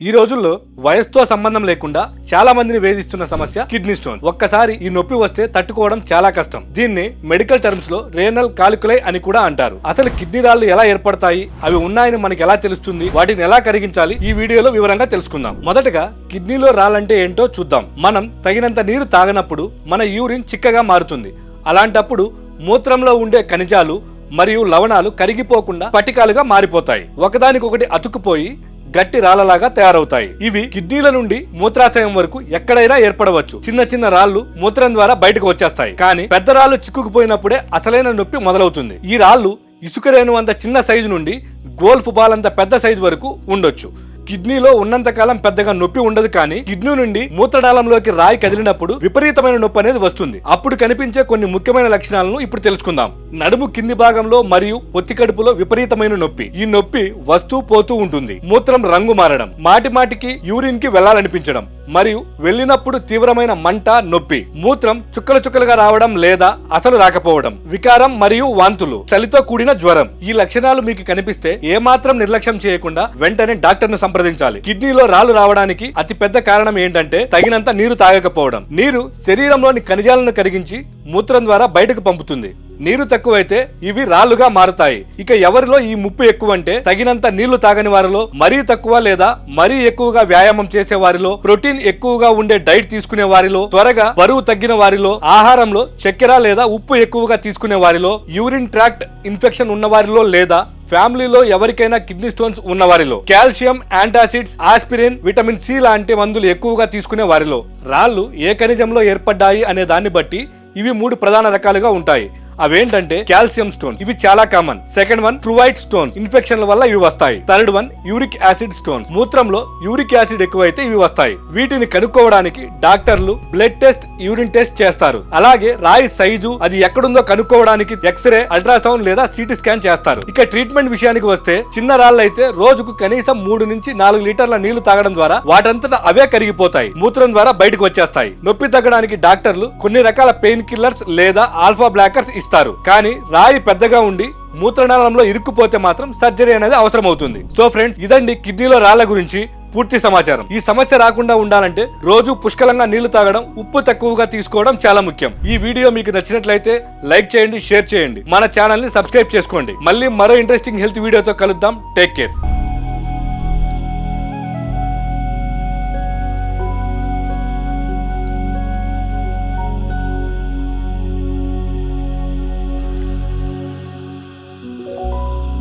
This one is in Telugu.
ఈ రోజుల్లో వయసుతో సంబంధం లేకుండా చాలా మందిని వేధిస్తున్న సమస్య కిడ్నీ స్టోన్. ఒక్కసారి ఈ నొప్పి వస్తే తట్టుకోవడం చాలా కష్టం. దీన్ని మెడికల్ టర్మ్స్ లో రేనల్ కాలిక్యులై అని కూడా అంటారు. అసలు కిడ్నీ రాళ్లు ఎలా ఏర్పడతాయి, అవి ఉన్నాయని మనకి ఎలా తెలుస్తుంది, వాటిని ఎలా కరిగించాలి, ఈ వీడియోలో వివరంగా తెలుసుకుందాం. మొదటగా కిడ్నీలో రాళ్ళంటే ఏంటో చూద్దాం. మనం తగినంత నీరు తాగనప్పుడు మన యూరిన్ చిక్కగా మారుతుంది. అలాంటప్పుడు మూత్రంలో ఉండే ఖనిజాలు మరియు లవణాలు కరిగిపోకుండా పటికాలుగా మారిపోతాయి. ఒకదానికొకటి అతుక్కుపోయి గట్టి రాళ్లలాగా తయారవుతాయి. ఇవి కిడ్నీల నుండి మూత్రాశయం వరకు ఎక్కడైనా ఏర్పడవచ్చు. చిన్న చిన్న రాళ్లు మూత్రం ద్వారా బయటకు వచ్చేస్తాయి. కానీ పెద్ద రాళ్లు చిక్కుకుపోయినప్పుడే అసలైన నొప్పి మొదలవుతుంది. ఈ రాళ్లు ఇసుక రేణు అంత చిన్న సైజు నుండి గోల్ఫ్ బాల్ అంత పెద్ద సైజు వరకు ఉండొచ్చు. కిడ్నీలో ఉన్నంతకాలం పెద్దగా నొప్పి ఉండదు, కానీ కిడ్నీ నుండి మూత్రనాళంలోకి రాయి కదిలినప్పుడు విపరీతమైన నొప్పి అనేది వస్తుంది. అప్పుడు కనిపించే కొన్ని ముఖ్యమైన లక్షణాలను ఇప్పుడు తెలుసుకుందాం. నడుము కింది భాగంలో మరియు పొత్తి కడుపులో విపరీతమైన నొప్పి. ఈ నొప్పి వస్తూ పోతూ ఉంటుంది. మూత్రం రంగు మారడం, మాటి మాటికి యూరిన్ కి వెళ్లాలనిపించడం మరియు వెళ్ళినప్పుడు తీవ్రమైన మంట, నొప్పి, మూత్రం చుక్కలు చుక్కలుగా రావడం లేదా అసలు రాకపోవడం, వికారం మరియు వాంతులు, చలితో కూడిన జ్వరం. ఈ లక్షణాలు మీకు కనిపిస్తే ఏమాత్రం నిర్లక్ష్యం చేయకుండా వెంటనే డాక్టర్ ను సంప్రదించాలి. కిడ్నీలో రాళ్లు రావడానికి అతి పెద్ద కారణం ఏంటంటే తగినంత నీరు తాగకపోవడం. నీరు శరీరంలోని ఖనిజాలను కరిగించి మూత్రం ద్వారా బయటకు పంపుతుంది. నీరు తక్కువైతే ఇవి రాళ్లుగా మారుతాయి. ఇక ఎవరిలో ఈ ముప్పు ఎక్కువ అంటే తగినంత నీళ్లు తాగని వారిలో, మరీ తక్కువ లేదా మరీ ఎక్కువగా వ్యాయామం చేసే వారిలో, ప్రోటీన్ ఎక్కువగా ఉండే డైట్ తీసుకునే వారిలో, త్వరగా బరువు తగ్గిన వారిలో, ఆహారంలో చక్కెర లేదా ఉప్పు ఎక్కువగా తీసుకునే వారిలో, యూరిన్ ట్రాక్ట్ ఇన్ఫెక్షన్ ఉన్న వారిలో లేదా ఫ్యామిలీలో ఎవరికైనా కిడ్నీ స్టోన్స్ ఉన్నవారిలో, calcium, antacids, aspirin, vitamin C లాంటి మందులు ఎక్కువగా తీసుకునే వారిలో. రాళ్లు ఏ ఖనిజంలో ఏర్పడ్డాయి అనే దాన్ని బట్టి ఇవి 3 ప్రధాన రకాలుగా ఉంటాయి. అవేంటంటే కాల్షియం స్టోన్, ఇవి చాలా common. Second one fluid stones, ఇన్ఫెక్షన్ల వల్ల ఇవి వస్తాయి. Third one uric acid stones, మూత్రంలో యూరిక్ యాసిడ్ ఎక్కువైతే ఇవి వస్తాయి. వీటిని కనుక్కోవడానికి డాక్టర్లు బ్లడ్ టెస్ట్, యూరిన్ టెస్ట్ చేస్తారు. అలాగే రాయి సైజు అది ఎక్కడుందో కనుక్కోవడానికి ఎక్స్రే, అల్ట్రాసౌండ్ లేదా సిటీ స్కాన్ చేస్తారు. ఇక ట్రీట్మెంట్ విషయానికి వస్తే చిన్న రాళ్ళు అయితే రోజుకు కనీసం 3 నుంచి 4 లీటర్ల నీళ్లు తాగడం ద్వారా వాటంతటా అవే కరిగిపోతాయి, మూత్రం ద్వారా బయటకు వచ్చేస్తాయి. నొప్పి తగ్గడానికి డాక్టర్లు కొన్ని రకాల పెయిన్ కిల్లర్స్ లేదా ఆల్ఫా బ్లాకర్స్ ఇస్తారు. కానీ రాయి పెద్దగా ఉండి మూత్రనాళంలో ఇరుక్కుపోతే మాత్రం సర్జరీ అనేది అవసరం అవుతుంది. సో ఫ్రెండ్స్, ఇదండి కిడ్నీలో రాళ్ల గురించి పూర్తి సమాచారం. ఈ సమస్య రాకుండా ఉండాలంటే రోజు పుష్కలంగా నీళ్లు తాగడం, ఉప్పు తక్కువగా తీసుకోవడం చాలా ముఖ్యం. ఈ వీడియో మీకు నచ్చినట్లయితే లైక్ చేయండి, షేర్ చేయండి, మన ఛానల్ ని సబ్స్క్రైబ్ చేసుకోండి. మళ్ళీ మరో ఇంట్రెస్టింగ్ హెల్త్ వీడియోతో కలుద్దాం. Take care.